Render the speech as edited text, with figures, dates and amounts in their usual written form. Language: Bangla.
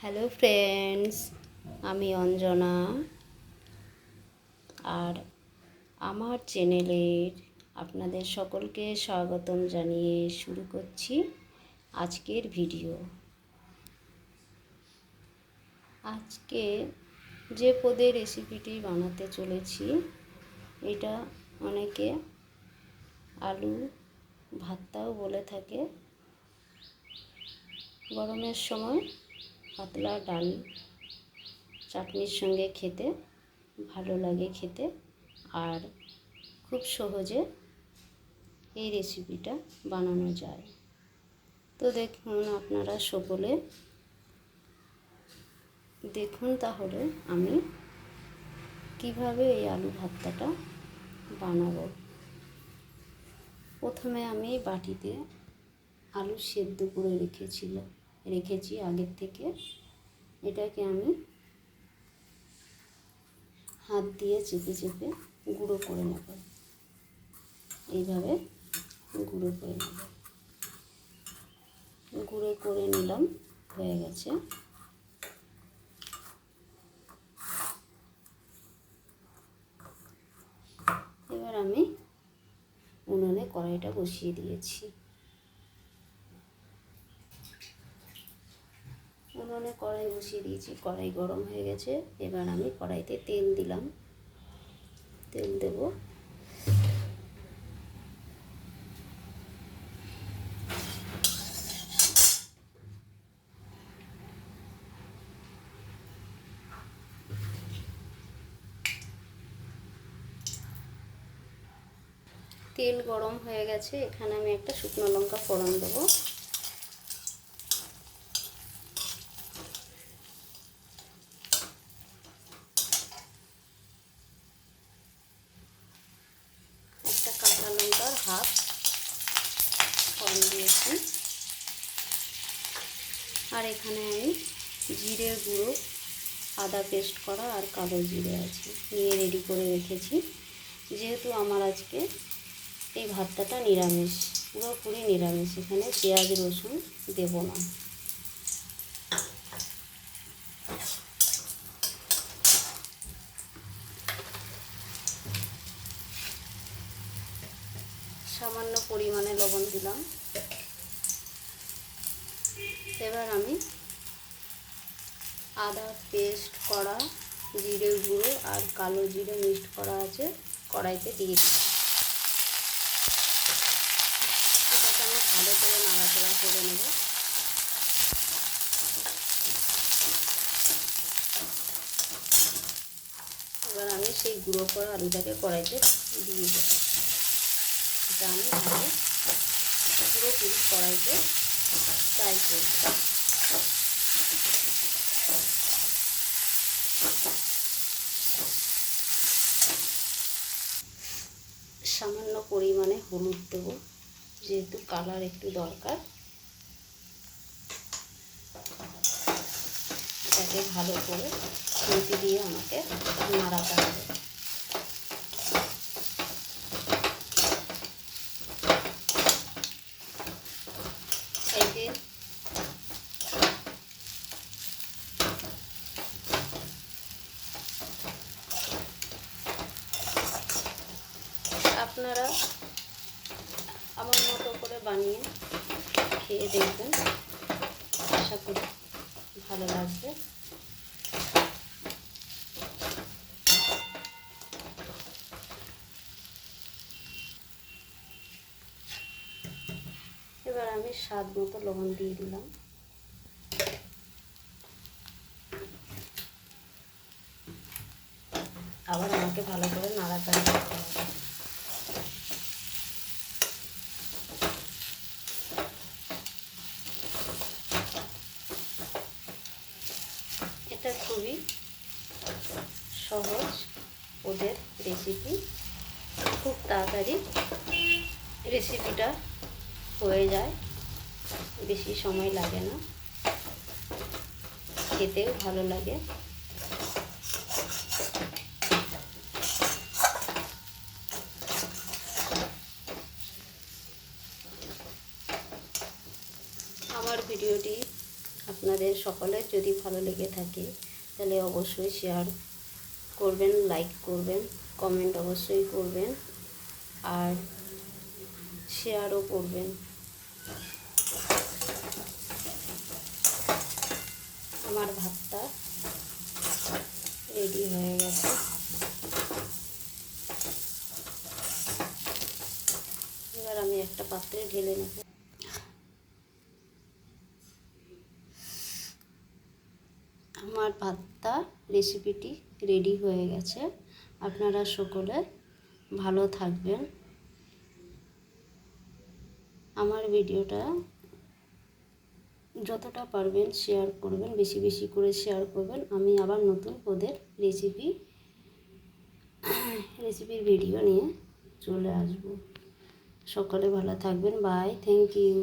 হ্যালো ফ্রেন্ডস, আমি অঞ্জনা। আর আমার চ্যানেলের আপনাদের সকলকে স্বাগতম জানিয়ে শুরু করছি আজকের ভিডিও। আজকে যে পদের রেসিপিটি বানাতে চলেছি, এটা অনেকে আলু ভর্তাও বলে থাকে। গরমের সময় পাতলা ডাল চাটনির সঙ্গে খেতে ভালো লাগে খেতে, আর খুব সহজে এই রেসিপিটা বানানো যায়। তো দেখুন, আপনারা সকলে দেখুন তাহলে আমি কিভাবে এই আলু ভর্তাটা বানাবো। প্রথমে আমি বাটিতে আলু সেদ্ধ করে রেখেছি আগের থেকে। এটাকে আমি হাত দিয়ে চেপে চেপে গুঁড়ো করে নেব। এইভাবে গুঁড়ো করে নেব। গুঁড়ো করে নিলাম, হয়ে গেছে। এবার আমি উনুনে কড়াইটা বসিয়ে দিয়েছি। উনুনে কড়াই বসিয়ে দিয়েছি, কড়াই গরম হয়ে গেছে। এবার আমি কড়াইতে তেল দিলাম। তেল দেব। তেল গরম হয়ে গেছে, এখানে আমি একটা শুকনো লঙ্কা ফোড়ন দেবো। একটা কাঁচা লঙ্কার হাফ ফোড়ন দিয়েছি। আর এখানে আমি জিরে গুঁড়ো, আদা পেস্ট করা আর কালো জিরে আছে নিয়ে রেডি করে রেখেছি। যেহেতু আমার আজকে এই ভর্তাটা নিরামিষ, পুরোপুরি নিরামিষ, এখানে পেঁয়াজ রসুন দেব না। সামান্য পরিমাণে লবণ দিলাম। এবার আমি আদা পেস্ট করা, জিরে গুঁড়ো আর কালো জিরে মিক্সড করা আছে কড়াইতে দিয়ে দিলাম। এটাকে আমি ভালো করে নাড়াচাড়া করে নেব। এবার আমি সেই গুঁড়ো করা আলুটাকে কড়াইতে দিয়ে দেবো। এটা আমি ভালো পুরোপুরি কড়াইতে ফ্রাই করব। সামান্য পরিমাণে হলুদ দেবো, যেহেতু কালার একটু দরকার। এটাকে ভালো করে খুন্তি দিয়ে আমাকে নাড়াতে হবে। এই যে আপনারা আমার মতো করে বানিয়ে খেয়ে দেখবেন, আশা করি ভালো লাগবে। এবার আমি স্বাদ মতো লবণ দিয়ে দিলাম। আবার আমাকে ভালো করে নাড়াচাড়া করতে হবে। এটা খুবই সহজ ওদের রেসিপি, খুব তাড়াতাড়ি রেসিপিটা হয়ে যায়, বেশি সময় লাগে না, খেতেও ভালো লাগে। আমার ভিডিওটি আপনার আপনাদের সকলের যদি ভালো লেগে থাকে তাহলে অবশ্যই শেয়ার করবেন, লাইক করবেন, কমেন্ট অবশ্যই করবেন আর শেয়ারও করবেন। আমার ভাতটা রেডি হয়ে গেছে। এবার আমি একটা পাত্রে ঢেলে নেব। আমার ভাতটা রেসিপিটি রেডি হয়ে গেছে। আপনারা সকলে ভালো থাকবেন। আমার ভিডিওটা যতটা পারবেন শেয়ার করবেন, বেশি বেশি করে শেয়ার করবেন। আমি আবার নতুন পদের রেসিপির ভিডিও নিয়ে চলে আসব। সকলে ভালো থাকবেন। Bye, thank you.